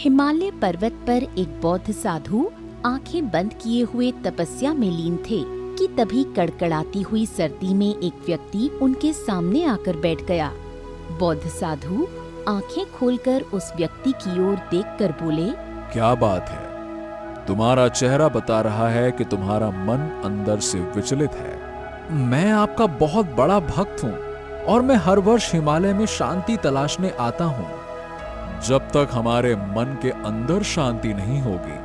हिमालय पर्वत पर एक बौद्ध साधु आंखें बंद किए हुए तपस्या में लीन थे कि तभी कड़कड़ाती हुई सर्दी में एक व्यक्ति उनके सामने आकर बैठ गया। बौद्ध साधु आंखें खोलकर उस व्यक्ति की ओर देखकर बोले, क्या बात है? तुम्हारा चेहरा बता रहा है कि तुम्हारा मन अंदर से विचलित है। मैं आपका बहुत बड़ा भक्त हूँ और मैं हर वर्ष हिमालय में शांति तलाशने आता हूँ। जब तक हमारे मन के अंदर शांति नहीं होगी,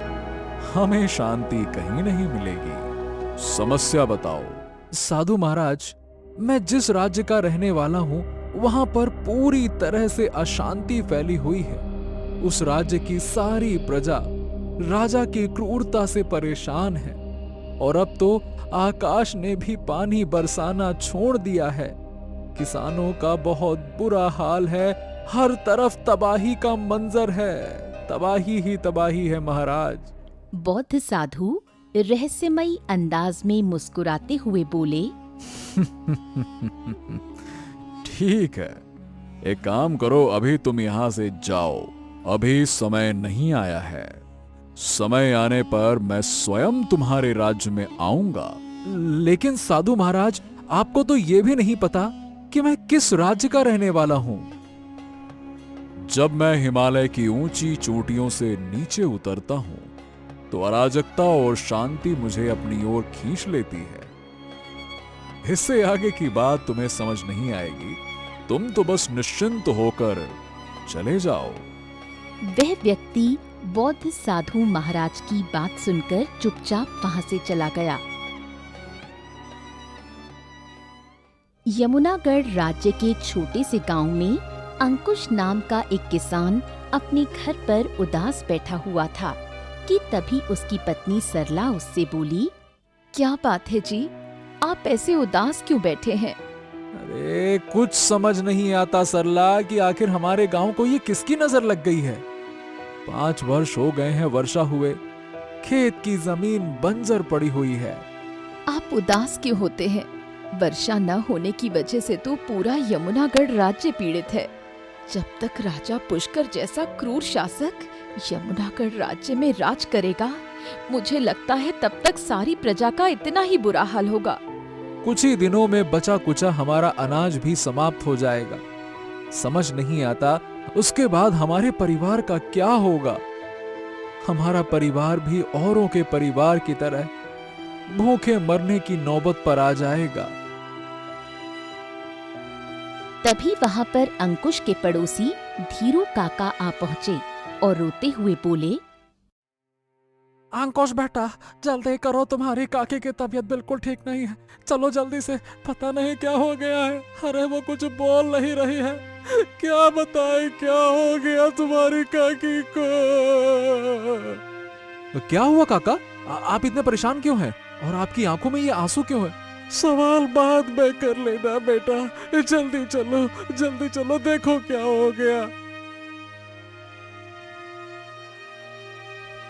हमें शांति कहीं नहीं मिलेगी। समस्या बताओ। साधु महाराज, मैं जिस राज्य का रहने वाला हूँ वहां पर पूरी तरह से अशांति फैली हुई है। उस राज्य की सारी प्रजा राजा की क्रूरता से परेशान है और अब तो आकाश ने भी पानी बरसाना छोड़ दिया है। किसानों का बहुत बुरा हाल है। हर तरफ तबाही का मंजर है। तबाही ही तबाही है महाराज। बौद्ध साधु रहस्यमयी अंदाज में मुस्कुराते हुए बोले, ठीक है, एक काम करो, अभी तुम यहां से जाओ। अभी समय नहीं आया है। समय आने पर मैं स्वयं तुम्हारे राज्य में आऊंगा। लेकिन साधु महाराज, आपको तो ये भी नहीं पता कि मैं किस राज्य का रहने वाला हूं। जब मैं हिमालय की ऊंची चोटियों से नीचे उतरता हूं तो अराजकता और शांति मुझे अपनी ओर खींच लेती है। इससे आगे की बात तुम्हें समझ नहीं आएगी। तुम तो बस निश्चिंत होकर चले जाओ। वह व्यक्ति बौद्ध साधु महाराज की बात सुनकर चुपचाप वहां से चला गया। यमुनागढ़ राज्य के छोटे से गांव में अंकुश नाम का एक किसान अपने घर पर उदास बैठा हुआ था कि तभी उसकी पत्नी सरला उससे बोली, क्या बात है जी, आप ऐसे उदास क्यों बैठे हैं? अरे कुछ समझ नहीं आता सरला कि आखिर हमारे गांव को ये किसकी नजर लग गई है। 5 वर्ष हो गए हैं वर्षा हुए। खेत की जमीन बंजर पड़ी हुई है। आप उदास क्यों होते हैं? वर्षा न होने की वजह से तो पूरा यमुनागढ़ राज्य पीड़ित है। जब तक राजा पुष्कर जैसा क्रूर शासक यमुनागढ़ राज्य में राज करेगा, मुझे लगता है तब तक सारी प्रजा का इतना ही बुरा हाल होगा। कुछ ही दिनों में बचा कुचा हमारा अनाज भी समाप्त हो जाएगा। समझ नहीं आता उसके बाद हमारे परिवार का क्या होगा। हमारा परिवार भी औरों के परिवार की तरह भूखे मरने की नौबत पर आ जाएगा। तभी वहां पर अंकुश के पड़ोसी धीरू काका आ पहुंचे और रोते हुए बोले, अंकुश बेटा, जल्दी करो, तुम्हारी काकी की तबीयत बिल्कुल ठीक नहीं है। चलो जल्दी से, पता नहीं क्या हो गया है। अरे वो कुछ बोल नहीं रही है। क्या बताए क्या हो गया तुम्हारी काकी को? क्या हुआ काका? आप इतने परेशान क्यों हैं? और आपकी आंखों में ये आंसू क्यों है? सवाल बाद में कर लेना बेटा, जल्दी चलो देखो क्या हो गया।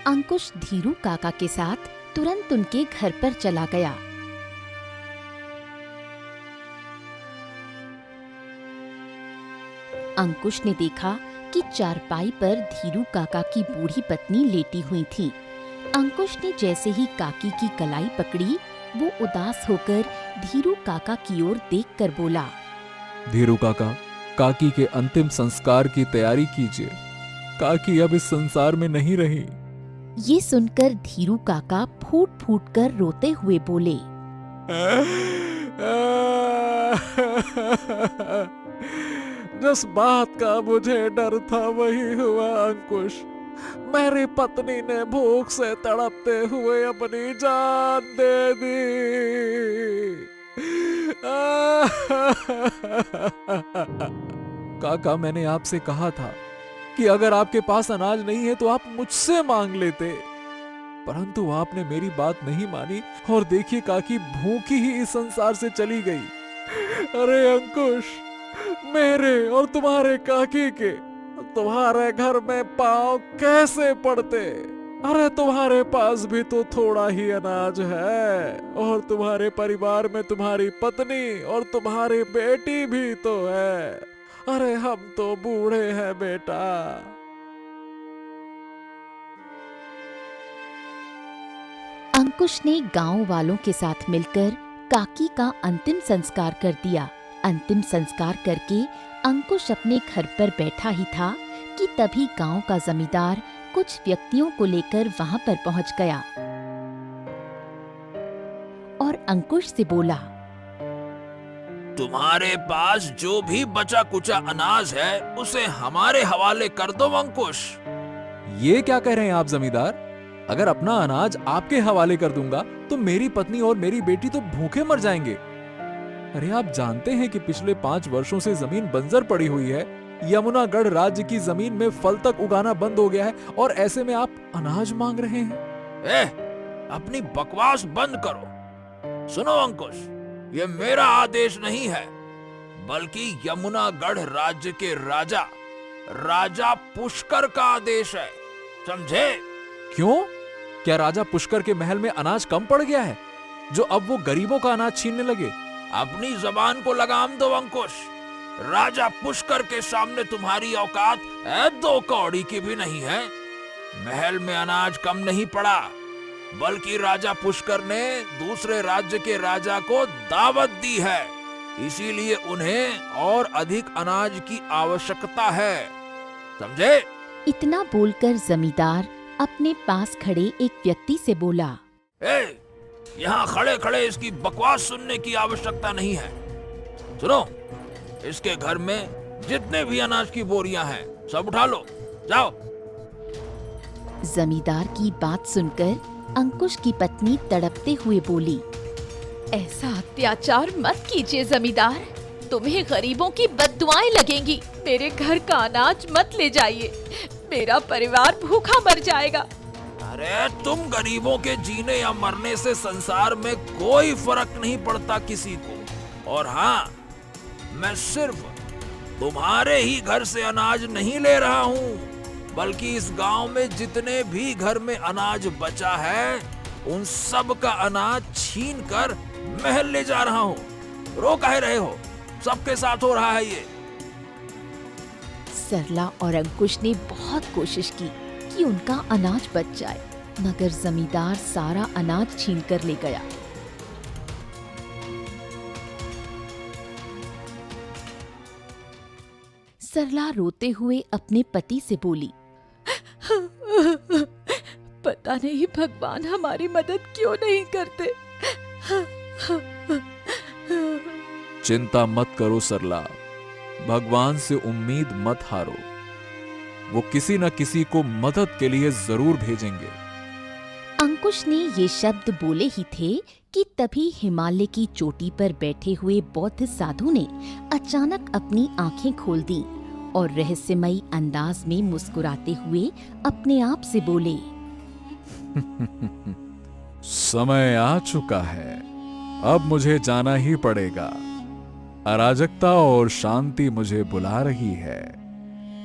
अंकुश धीरू काका के साथ तुरंत उनके घर पर चला गया। अंकुश ने देखा कि चारपाई पर धीरू काका की बूढ़ी पत्नी लेटी हुई थी। अंकुश ने जैसे ही काकी की कलाई पकड़ी, वो उदास होकर धीरू काका की ओर देखकर बोला, धीरू काका, काकी के अंतिम संस्कार की तैयारी कीजिए। काकी अब इस संसार में नहीं रही। ये सुनकर धीरू काका फूट फूट कर रोते हुए बोले, जिस बात का मुझे डर था वही हुआ अंकुश। मेरी पत्नी ने भूख से तड़पते हुए अपनी जान दे दी। काका, मैंने आपसे कहा था कि अगर आपके पास अनाज नहीं है तो आप मुझसे मांग लेते, परंतु आपने मेरी बात नहीं मानी और देखिए काकी भूखी ही इस संसार से चली गई। अरे अंकुश, मेरे और तुम्हारे काकी के तुम्हारे घर में पांव कैसे पड़ते? अरे तुम्हारे पास भी तो थोड़ा ही अनाज है और तुम्हारे परिवार में तुम्हारी पत्नी और तुम्हारी बेटी भी तो है। अरे हम तो बूढ़े हैं बेटा। अंकुश ने गांव वालों के साथ मिलकर काकी का अंतिम संस्कार कर दिया। अंतिम संस्कार करके अंकुश अपने घर पर बैठा ही था कि तभी गांव का जमींदार कुछ व्यक्तियों को लेकर वहां पर पहुंच गया और अंकुश से बोला, तुम्हारे पास जो भी बचा कुचा अनाज है उसे हमारे हवाले कर दो अंकुश। ये क्या कह रहे हैं आप जमींदार? अगर अपना अनाज आपके हवाले कर दूंगा तो मेरी पत्नी और मेरी बेटी तो भूखे मर जाएंगे। अरे आप जानते हैं कि पिछले 5 वर्षों से जमीन बंजर पड़ी हुई है। यमुनागढ़ राज्य की जमीन में फल तक उगाना बंद हो गया है और ऐसे में आप अनाज मांग रहे हैं। अपनी बकवास बंद करो। सुनो अंकुश, ये मेरा आदेश नहीं है बल्कि यमुनागढ़ राज्य के राजा पुष्कर का आदेश है, समझे? क्यों? क्या राजा पुष्कर के महल में अनाज कम पड़ गया है जो अब वो गरीबों का अनाज छीनने लगे? अपनी जबान को लगाम दो अंकुश। राजा पुष्कर के सामने तुम्हारी औकात 2 कौड़ी की भी नहीं है। महल में अनाज कम नहीं पड़ा बल्कि राजा पुष्कर ने दूसरे राज्य के राजा को दावत दी है, इसीलिए उन्हें और अधिक अनाज की आवश्यकता है, समझे? इतना बोलकर जमींदार अपने पास खड़े एक व्यक्ति से बोला, यहाँ खड़े खड़े इसकी बकवास सुनने की आवश्यकता नहीं है। सुनो, इसके घर में जितने भी अनाज की बोरियां हैं सब उठा लो, जाओ। जमींदार की बात सुनकर अंकुश की पत्नी तड़पते हुए बोली, ऐसा अत्याचार मत कीजिए जमींदार, तुम्हें गरीबों की बद्दुआएं लगेंगी। मेरे घर का अनाज मत ले जाइए, मेरा परिवार भूखा मर जाएगा। अरे तुम गरीबों के जीने या मरने से संसार में कोई फर्क नहीं पड़ता किसी को। और हाँ, मैं सिर्फ तुम्हारे ही घर से अनाज नहीं ले रहा हूँ बल्कि इस गांव में जितने भी घर में अनाज बचा है उन सब का अनाज छीन कर महल ले जा रहा हूँ। रो कह रहे हो? सबके साथ हो रहा है ये। सरला और अंकुश ने बहुत कोशिश की कि उनका अनाज बच जाए, मगर जमींदार सारा अनाज छीन कर ले गया। सरला रोते हुए अपने पति से बोली, पता नहीं भगवान हमारी मदद क्यों नहीं करते। चिंता मत करो सरला, भगवान से उम्मीद मत हारो, वो किसी न किसी को मदद के लिए जरूर भेजेंगे। अंकुश ने ये शब्द बोले ही थे कि तभी हिमालय की चोटी पर बैठे हुए बौद्ध साधु ने अचानक अपनी आंखें खोल दी और रहस्यमयी अंदाज में मुस्कुराते हुए अपने आप से बोले, समय आ चुका है, अब मुझे जाना ही पड़ेगा। अराजकता और शांति मुझे बुला रही है।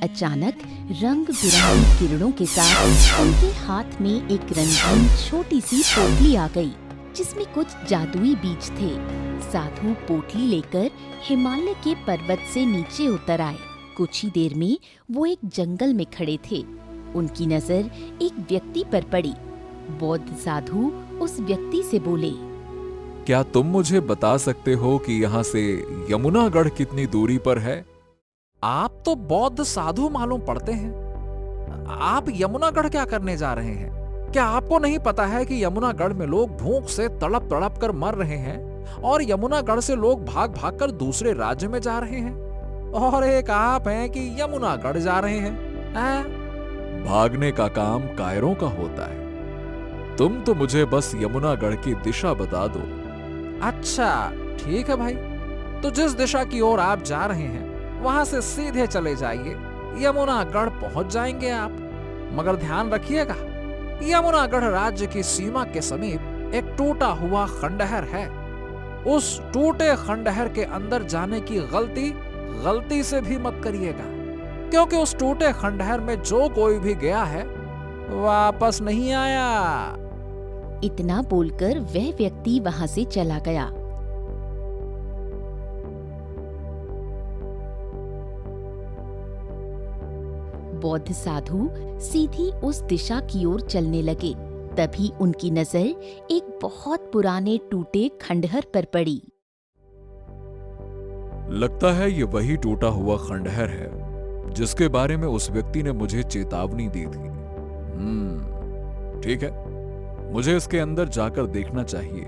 अचानक रंग बिरंगी किरणों के साथ उनके हाथ में एक रंगीन छोटी सी पोटली आ गई जिसमें कुछ जादुई बीज थे। साधु पोटली लेकर हिमालय के पर्वत से नीचे उतर आए। कुछ ही देर में वो एक जंगल में खड़े थे। उनकी नजर एक व्यक्ति पर पड़ी। बौद्ध साधु उस व्यक्ति से बोले, क्या तुम मुझे बता सकते हो कि यहाँ से यमुनागढ़ कितनी दूरी पर है? आप तो बौद्ध साधु मालूम पड़ते हैं। आप यमुनागढ़ क्या करने जा रहे हैं? क्या आपको नहीं पता है कि यमुनागढ़ में लोग भूख से तड़प तड़प कर मर रहे हैं और यमुनागढ़ से लोग भाग भाग कर दूसरे राज्य में जा रहे हैं, और एक आप हैं कि यमुनागढ़ जा रहे हैं। भागने का काम कायरों का होता है। तुम तो मुझे बस यमुनागढ़ की दिशा बता दो। अच्छा ठीक है भाई, तो जिस दिशा की ओर आप जा रहे हैं वहां से सीधे चले जाइए, यमुनागढ़ पहुंच जाएंगे आप। मगर ध्यान रखिएगा, यमुनागढ़ राज्य की सीमा के समीप एक टूटा हुआ खंडहर है। उस टूटे खंडहर के अंदर जाने की गलती से भी मत करिएगा, क्योंकि उस टूटे खंडहर में जो कोई भी गया है वापस नहीं आया। इतना बोलकर वह व्यक्ति वहां से चला गया। बौद्ध साधु सीधी उस दिशा की ओर चलने लगे। तभी उनकी नजर एक बहुत पुराने टूटे खंडहर पर पड़ी। लगता है ये वही टूटा हुआ खंडहर है जिसके बारे में उस व्यक्ति ने मुझे चेतावनी दी थी। ठीक है, मुझे इसके अंदर जाकर देखना चाहिए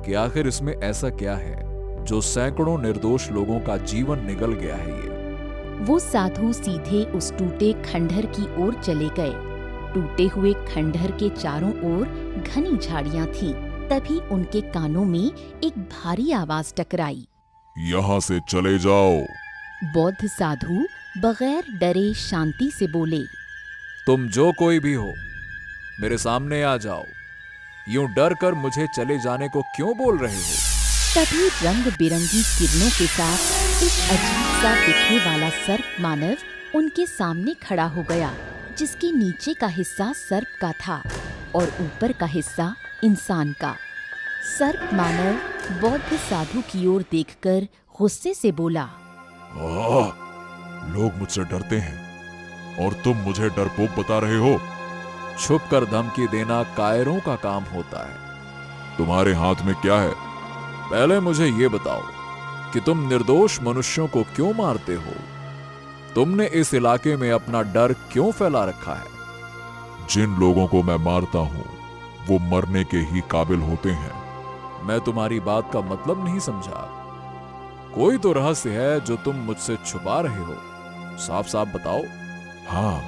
कि आखिर इसमें ऐसा क्या है जो सैकड़ों निर्दोष लोगों का जीवन निगल गया है। ये वो साधु सीधे उस टूटे खंडहर की ओर चले गए। टूटे हुए खंडहर के चारों ओर घनी झाड़ियां थीं। तभी उनके कानों में एक भारी आवाज टकराई। यहाँ से चले जाओ। बौद्ध साधु बगैर डरे शांति से बोले, तुम जो कोई भी हो, मेरे सामने आ जाओ। यूं डर कर मुझे चले जाने को क्यों बोल रहे हो? तभी रंग बिरंगी किरणों के साथ एक अजीब सा दिखने वाला सर्प मानव उनके सामने खड़ा हो गया, जिसके नीचे का हिस्सा सर्प का था और ऊपर का हिस्सा इंसान का। सर्प मानव बौद्ध साधु की ओर देखकर गुस्से से बोला, लोग मुझसे डरते हैं और तुम मुझे डरपोक बता रहे हो। छुप कर धमकी देना कायरों का काम होता है। तुम्हारे हाथ में क्या है? पहले मुझे ये बताओ कि तुम निर्दोष मनुष्यों को क्यों मारते हो? तुमने इस इलाके में अपना डर क्यों फैला रखा है? जिन लोगों को मैं मारता हूं वो मरने के ही काबिल होते हैं। मैं तुम्हारी बात का मतलब नहीं समझा। कोई तो रहस्य है जो तुम मुझसे छुपा रहे हो। साफ साफ बताओ। हाँ,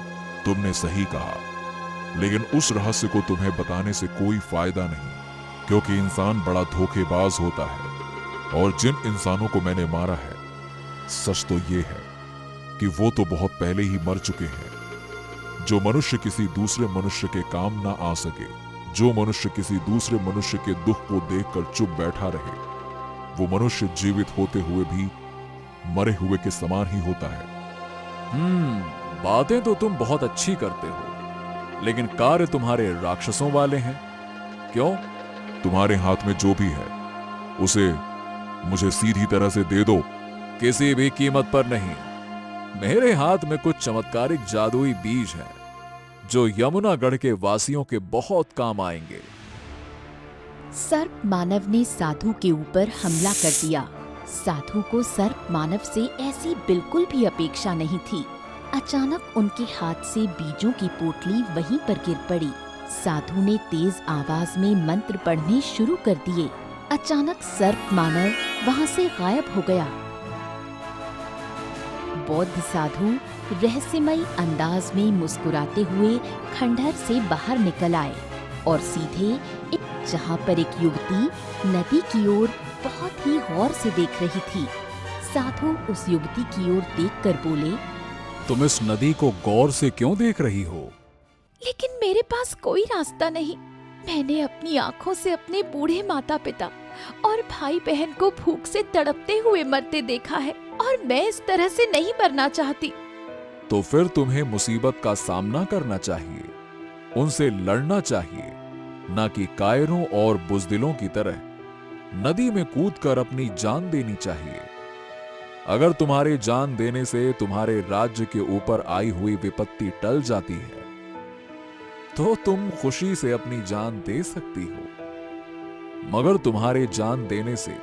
तुमने सही कहा, लेकिन उस रहस्य को तुम्हें बताने से कोई फायदा नहीं, क्योंकि इंसान बड़ा धोखेबाज होता है। और जिन इंसानों को मैंने मारा है, सच तो ये है कि वो तो बहुत पहले ही मर चुके हैं। जो मनुष्य किसी दूसरे मनुष्य के काम ना आ सके, जो मनुष्य किसी दूसरे मनुष्य के दुख को देखकर चुप बैठा रहे, वो मनुष्य जीवित होते हुए भी मरे हुए के समान ही होता है। बातें तो तुम बहुत अच्छी करते हो, लेकिन कार्य तुम्हारे राक्षसों वाले हैं। क्यों? तुम्हारे हाथ में जो भी है उसे मुझे सीधी तरह से दे दो। किसी भी कीमत पर नहीं। मेरे हाथ में कुछ चमत्कारिक जादुई बीज हैं जो यमुनागढ़ के वासियों के बहुत काम आएंगे। सर्प मानव ने साधु के ऊपर हमला कर दिया। साधु को सर्प मानव से ऐसी बिल्कुल भी अपेक्षा नहीं थी। अचानक उनके हाथ से बीजों की पोटली वहीं पर गिर पड़ी। साधु ने तेज आवाज में मंत्र पढ़ने शुरू कर दिए। अचानक सर्प मानव वहां से गायब हो गया। बौद्ध साधु रहस्यमयी अंदाज में मुस्कुराते हुए खंडहर से बाहर निकल आए और सीधे जहां पर एक युवती नदी की ओर बहुत ही गौर से देख रही थी। साधु उस युवती की ओर देखकर बोले, तुम इस नदी को गौर से क्यों देख रही हो? लेकिन मेरे पास कोई रास्ता नहीं। मैंने अपनी आंखों से अपने बूढ़े माता पिता और भाई बहन को भूख से तड़पते हुए मरते देखा है और मैं इस तरह से नहीं मरना चाहती। तो फिर तुम्हें मुसीबत का सामना करना चाहिए, उनसे लड़ना चाहिए, न कि कायरों और बुजदिलों की तरह नदी में कूदकर अपनी जान देनी चाहिए। अगर तुम्हारे जान देने से तुम्हारे राज्य के ऊपर आई हुई विपत्ति टल जाती है तो तुम खुशी से अपनी जान दे सकती हो, मगर तुम्हारे जान देने से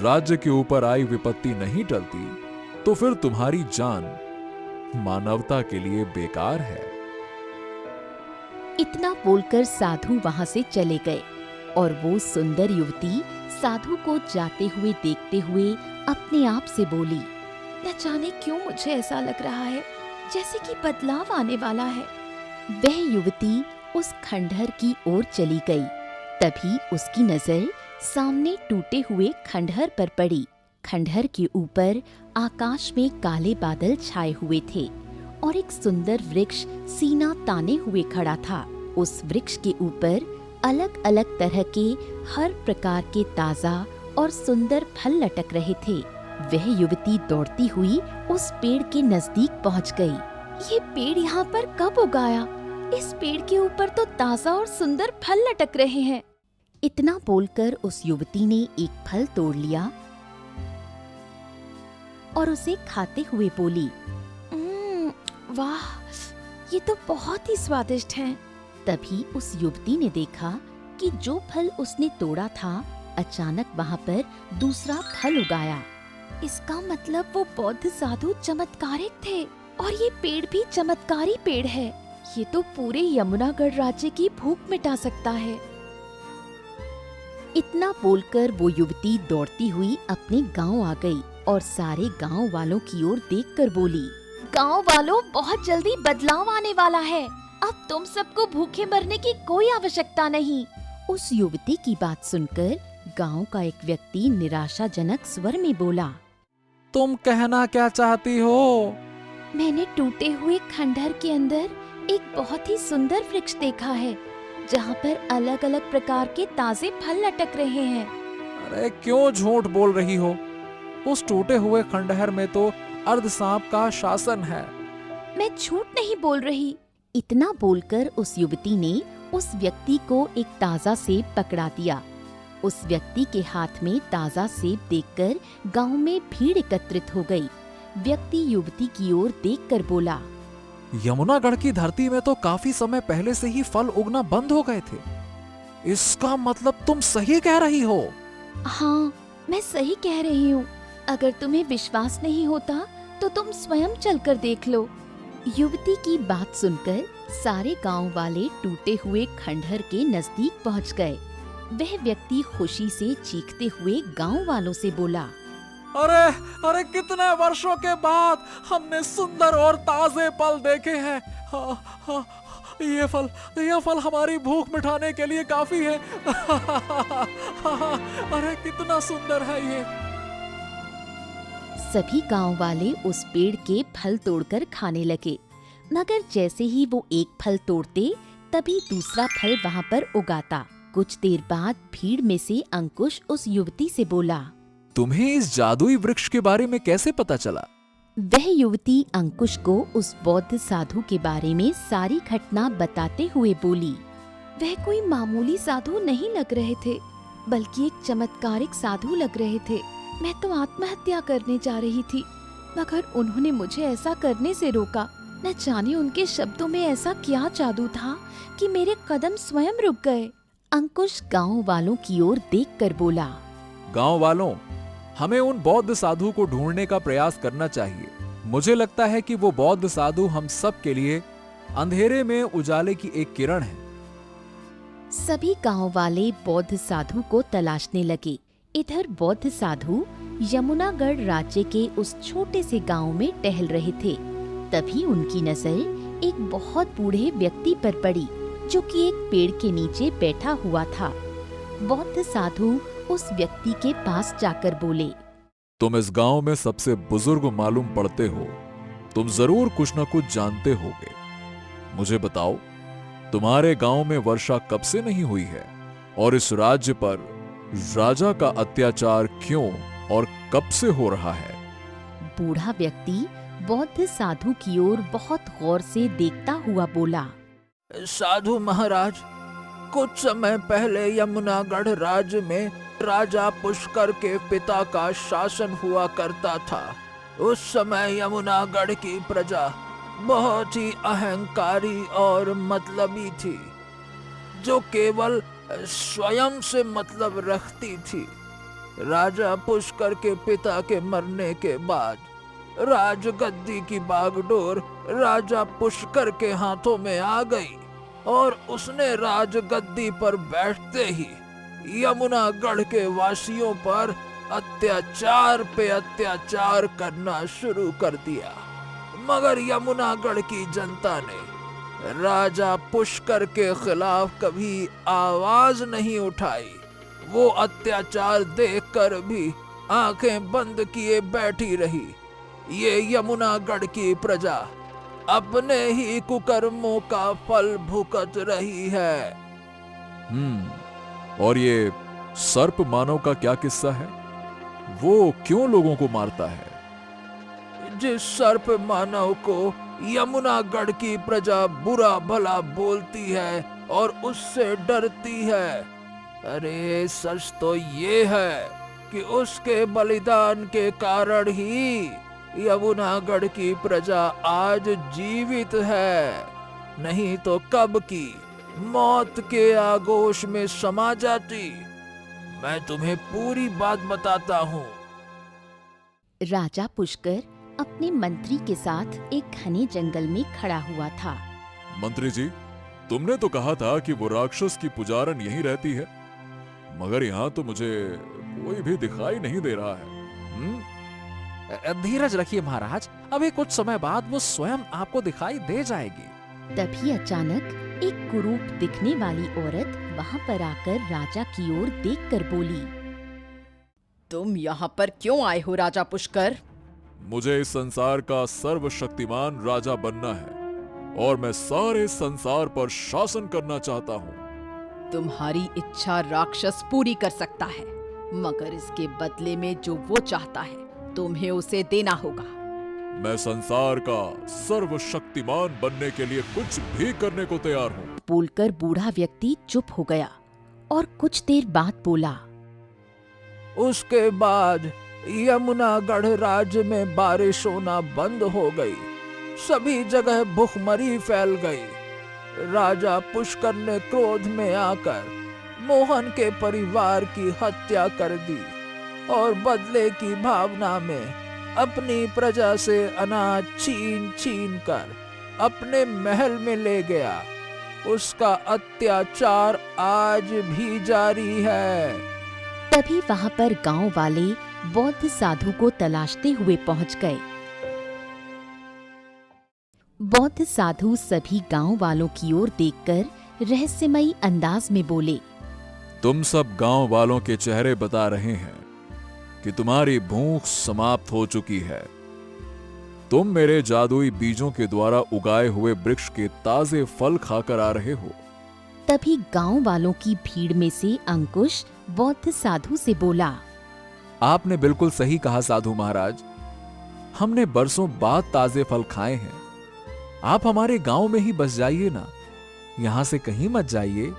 राज्य के ऊपर आई विपत्ति नहीं टलती तो फिर तुम्हारी जान मानवता के लिए बेकार है। इतना बोलकर साधु वहां से चले गए और वो सुंदर युवती साधु को जाते हुए देखते हुए अपने आप से बोली, न जाने क्यों मुझे ऐसा लग रहा है जैसे कि बदलाव आने वाला है। वह युवती उस खंडहर की ओर चली गई। तभी उसकी नजर सामने टूटे हुए खंडहर पर पड़ी। खंडहर के ऊपर आकाश में काले बादल छाए हुए थे और एक सुंदर वृक्ष सीना ताने हुए खड़ा था। उस वृक्ष के ऊपर अलग अलग तरह के हर प्रकार के ताजा और सुंदर फल लटक रहे थे। वह युवती दौड़ती हुई उस पेड़ के नजदीक पहुंच गई। ये पेड़ यहाँ पर कब उगाया? इस पेड़ के ऊपर तो ताजा और सुंदर फल लटक रहे हैं। इतना बोलकर उस युवती ने एक फल तोड़ लिया और उसे खाते हुए बोली, वाह, ये तो बहुत ही स्वादिष्ट हैं। तभी उस युवती ने देखा कि जो फल उसने तोड़ा था, अचानक वहाँ पर दूसरा फल उगाया। इसका मतलब वो बौद्ध साधु चमत्कारिक थे और ये पेड़ भी चमत्कारी पेड़ है। ये तो पूरे यमुनागढ़ राज्य की भूख मिटा सकता है। इतना बोलकर वो युवती दौड़ती हुई अपने गांव आ गई और सारे गांव वालों की ओर देखकर बोली, गांव वालों, बहुत जल्दी बदलाव आने वाला है। अब तुम सबको भूखे मरने की कोई आवश्यकता नहीं। उस युवती की बात सुनकर गांव का एक व्यक्ति निराशाजनक स्वर में बोला, तुम कहना क्या चाहती हो? मैंने टूटे हुए खंडहर के अंदर एक बहुत ही सुंदर वृक्ष देखा है, जहाँ पर अलग अलग प्रकार के ताजे फल लटक रहे हैं। अरे क्यों झूठ बोल रही हो? उस टूटे हुए खंडहर में तो अर्ध सांप का शासन है। मैं झूठ नहीं बोल रही। इतना बोलकर उस युवती ने उस व्यक्ति को एक ताजा सेब पकड़ा दिया। उस व्यक्ति के हाथ में ताजा सेब देखकर गांव में भीड़ एकत्रित हो गई। व्यक्ति युवती की ओर देखकर बोला, यमुनागढ़ की धरती में तो काफी समय पहले से ही फल उगना बंद हो गए थे। इसका मतलब तुम सही कह रही हो? हाँ, मैं सही कह रही हूँ। अगर तुम्हें विश्वास नहीं होता तो तुम स्वयं चलकर देख लो। युवती की बात सुनकर सारे गांव वाले टूटे हुए खंडहर के नजदीक पहुंच गए। वह व्यक्ति खुशी से चीखते हुए गांव वालों से बोला, अरे अरे कितने वर्षों के बाद हमने सुंदर और ताजे फल देखे हैं। ये फल हमारी भूख मिटाने के लिए काफी है। अरे कितना सुंदर है ये। सभी गांव वाले उस पेड़ के फल तोड़कर खाने लगे, मगर जैसे ही वो एक फल तोड़ते तभी दूसरा फल वहाँ पर उगाता। कुछ देर बाद भीड़ में से अंकुश उस युवती से बोला, तुम्हें इस जादुई वृक्ष के बारे में कैसे पता चला? वह युवती अंकुश को उस बौद्ध साधु के बारे में सारी घटना बताते हुए बोली, वह कोई मामूली साधु नहीं लग रहे थे, बल्कि एक चमत्कारिक साधु लग रहे थे। मैं तो आत्महत्या करने जा रही थी, मगर उन्होंने मुझे ऐसा करने से रोका। न जाने उनके शब्दों में ऐसा क्या जादू था कि मेरे कदम स्वयं रुक गए। अंकुश गांव वालों की ओर देखकर बोला, गांव वालों, हमें उन बौद्ध साधु को ढूंढने का प्रयास करना चाहिए। मुझे लगता है कि वो बौद्ध साधु हम सब के लिए अंधेरे में उजाले की एक किरण है। सभी गांव वाले बौद्ध साधु को तलाशने लगे। इधर बौद्ध साधु यमुनागढ़ राज्य के उस छोटे से गांव में टहल रहे थे। तभी उनकी नजर एक बहुत बूढ़े व्यक्ति पर पड़ी, जो कि एक पेड़ के नीचे बैठा हुआ था। बौद्ध साधु उस व्यक्ति के पास जाकर बोले, तुम इस गांव में सबसे बुजुर्ग मालूम पड़ते हो। तुम जरूर कुछ न कुछ जानते होगे। मुझे बताओ, तुम्हारे गांव में वर्षा कब से नहीं हुई है और इस राज्य पर राजा का अत्याचार क्यों और कब से हो रहा है? बूढ़ा व्यक्ति बौद्ध साधु की ओर बहुत गौर से देखता हुआ बोला, साधु महाराज, कुछ समय पहले यमुनागढ़ राज्य में राजा पुष्कर के पिता का शासन हुआ करता था। उस समय यमुनागढ़ की प्रजा बहुत ही अहंकारी और मतलबी थी, जो केवल स्वयं से मतलब रखती थी। राजा पुष्कर के पिता के मरने के बाद राजगद्दी की बागडोर राजा पुष्कर के हाथों में आ गई और उसने राजगद्दी पर बैठते ही यमुनागढ़ के वासियों पर अत्याचार पे अत्याचार करना शुरू कर दिया। मगर यमुनागढ़ की जनता ने राजा पुष्कर के खिलाफ कभी आवाज नहीं उठाई। वो अत्याचार देखकर भी आंखें बंद किए बैठी रही। ये यमुनागढ़ की प्रजा अपने ही कुकर्मों का फल भुगत रही है। और ये सर्प मानव का क्या किस्सा है? वो क्यों लोगों को मारता है? जिस सर्प मानव को यमुनागढ़ की प्रजा बुरा भला बोलती है और उससे डरती है, अरे सच तो ये है कि उसके बलिदान के कारण ही यमुनागढ़ की प्रजा आज जीवित है, नहीं तो कब की मौत के आगोश में समा जाती। मैं तुम्हें पूरी बात बताता हूँ। राजा पुष्कर अपने मंत्री के साथ एक घने जंगल में खड़ा हुआ था। मंत्री जी, तुमने तो कहा था कि वो राक्षस की पुजारन यहीं रहती है, मगर यहाँ तो मुझे कोई भी दिखाई नहीं दे रहा है। धीरज रखिए महाराज, अभी कुछ समय बाद वो स्वयं आपको दिखाई दे जाएगी। तभी अचानक एक कुरूप दिखने वाली औरत वहाँ पर आकर राजा की ओर देखकर बोली, तुम यहाँ पर क्यों आए हो राजा पुष्कर? मुझे इस संसार का सर्वशक्तिमान राजा बनना है और मैं सारे संसार पर शासन करना चाहता हूँ। तुम्हारी इच्छा राक्षस पूरी कर सकता है, मगर इसके बदले में जो वो चाहता है तुम्हें उसे देना होगा। मैं संसार का सर्वशक्तिमान बनने के लिए कुछ भी करने को तैयार हूँ। बोलकर बूढ़ा व्यक्ति चुप हो गया और कुछ देर बाद बोला, उसके बाद यमुनागढ़ राज्य में बारिश होना बंद हो गई। सभी जगह भूखमरी फैल गई। राजा पुष्कर ने क्रोध में आकर मोहन के परिवार की हत्या कर दी और बदले की भावना में अपनी प्रजा से अनाज छीन छीन कर अपने महल में ले गया। उसका अत्याचार आज भी जारी है। तभी वहाँ पर गांव वाले बौद्ध साधु को तलाशते हुए पहुँच गए। बौद्ध साधु सभी गांव वालों की ओर देखकर रहस्यमयी अंदाज में बोले, तुम सब गांव वालों के चेहरे बता रहे हैं कि तुम्हारी भूख समाप्त हो चुकी है। तुम मेरे जादुई बीजों के द्वारा उगाए हुए वृक्ष के ताजे फल खाकर आ रहे हो। तभी गांव वालों की भीड़ में से अंकुश बौद्ध साधु से बोला, आपने बिल्कुल सही कहा साधु महाराज, हमने बरसों बाद ताजे फल खाए हैं। आप हमारे गांव में ही बस जाइए ना, यहां से कहीं मत जाइए।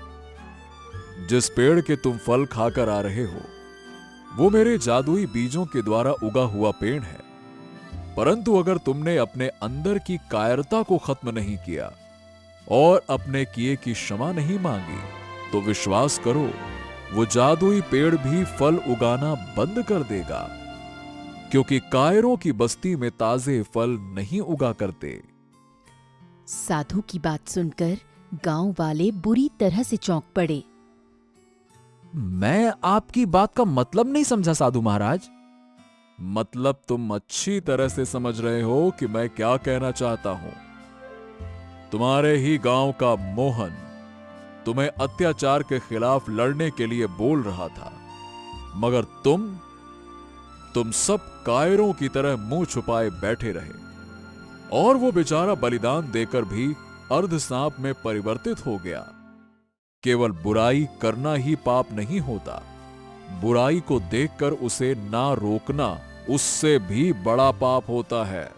जिस पेड़ के तुम फल खाकर आ रहे हो वो मेरे जादुई बीजों के द्वारा उगा हुआ पेड़ है, परंतु अगर तुमने अपने अंदर की कायरता को खत्म नहीं किया और अपने किए की क्षमा नहीं मांगी तो विश्वास करो वो जादुई पेड़ भी फल उगाना बंद कर देगा, क्योंकि कायरों की बस्ती में ताजे फल नहीं उगा करते। साधु की बात सुनकर गांव वाले बुरी तरह से चौंक पड़े। मैं आपकी बात का मतलब नहीं समझा साधु महाराज। मतलब तुम अच्छी तरह से समझ रहे हो कि मैं क्या कहना चाहता हूं। तुम्हारे ही गांव का मोहन तुम्हें अत्याचार के खिलाफ लड़ने के लिए बोल रहा था, मगर तुम सब कायरों की तरह मुंह छुपाए बैठे रहे और वो बेचारा बलिदान देकर भी अर्ध सांप में परिवर्तित हो गया। केवल बुराई करना ही पाप नहीं होता, बुराई को देखकर उसे ना रोकना उससे भी बड़ा पाप होता है।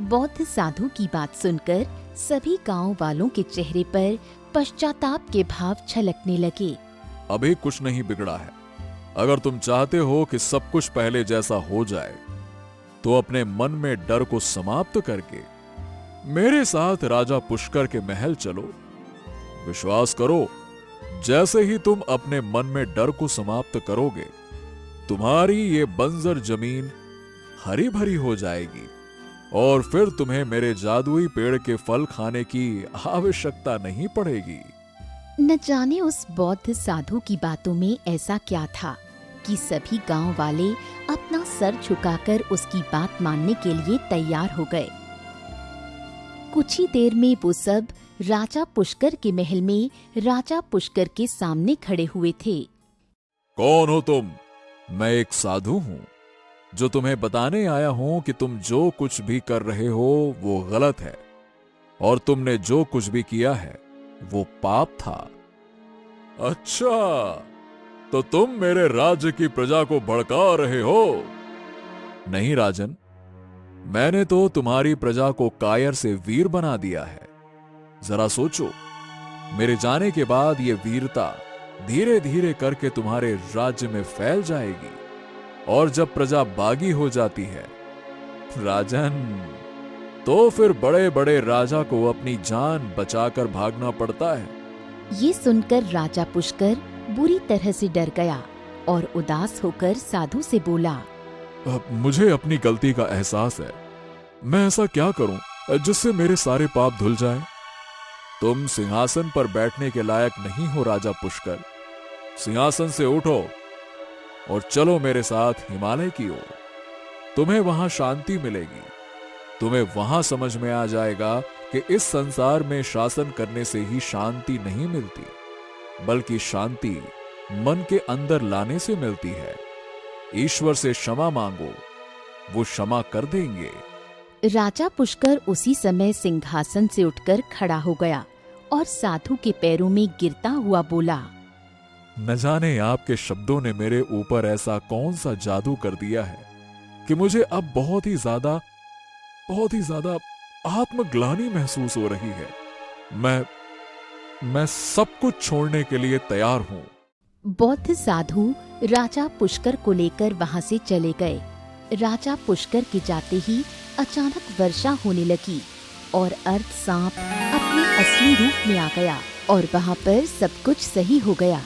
बौद्ध साधु की बात सुनकर सभी गांव वालों के चेहरे पर पश्चाताप के भाव छलकने लगे। अभी कुछ नहीं बिगड़ा है। अगर तुम चाहते हो कि सब कुछ पहले जैसा हो जाए तो अपने मन में डर को समाप्त करके मेरे साथ राजा पुष्कर के महल चलो। विश्वास करो, जैसे ही तुम अपने मन में डर को समाप्त करोगे तुम्हारी ये बंजर जमीन हरी भरी हो जाएगी और फिर तुम्हें मेरे जादुई पेड़ के फल खाने की आवश्यकता नहीं पड़ेगी। न जाने उस बौद्ध साधु की बातों में ऐसा क्या था कि सभी गांव वाले अपना सर झुकाकर उसकी बात मानने के लिए तैयार हो गए। कुछ ही देर में वो सब राजा पुष्कर के महल में राजा पुष्कर के सामने खड़े हुए थे। कौन हो तुम? मैं एक साधु हूं जो तुम्हें बताने आया हूं कि तुम जो कुछ भी कर रहे हो वो गलत है और तुमने जो कुछ भी किया है वो पाप था। अच्छा, तो तुम मेरे राज्य की प्रजा को भड़का रहे हो? नहीं राजन, मैंने तो तुम्हारी प्रजा को कायर से वीर बना दिया है। जरा सोचो, मेरे जाने के बाद ये वीरता धीरे धीरे करके तुम्हारे राज्य में फैल जाएगी और जब प्रजा बागी हो जाती है राजन, तो फिर बड़े बड़े राजा को अपनी जान बचाकर भागना पड़ता है। ये सुनकर राजा पुष्कर बुरी तरह से डर गया और उदास होकर साधु से बोला, अब मुझे अपनी गलती का एहसास है। मैं ऐसा क्या करूं जिससे मेरे सारे पाप धुल जाएं? तुम सिंहासन पर बैठने के लायक नहीं हो राजा पुष्कर। सिंहासन से उठो और चलो मेरे साथ हिमालय की ओर। तुम्हें वहां शांति मिलेगी। तुम्हें वहां समझ में आ जाएगा कि इस संसार में शासन करने से ही शांति नहीं मिलती, बल्कि शांति मन के अंदर लाने से मिलती है। ईश्वर से क्षमा मांगो, वो क्षमा कर देंगे। राजा पुष्कर उसी समय सिंहासन से उठकर खड़ा हो गया और साधु के पैरों में गिरता हुआ बोला, न जाने आपके शब्दों ने मेरे ऊपर ऐसा कौन सा जादू कर दिया है कि मुझे अब बहुत ही ज्यादा आत्मग्लानि महसूस हो रही है। मैं सब कुछ छोड़ने के लिए तैयार हूं। बौद्ध साधु राजा पुष्कर को लेकर वहां से चले गए। राजा पुष्कर के जाते ही अचानक वर्षा होने लगी और अर्ध सांप अपने असली रूप में आ गया और वहां पर सब कुछ सही हो गया।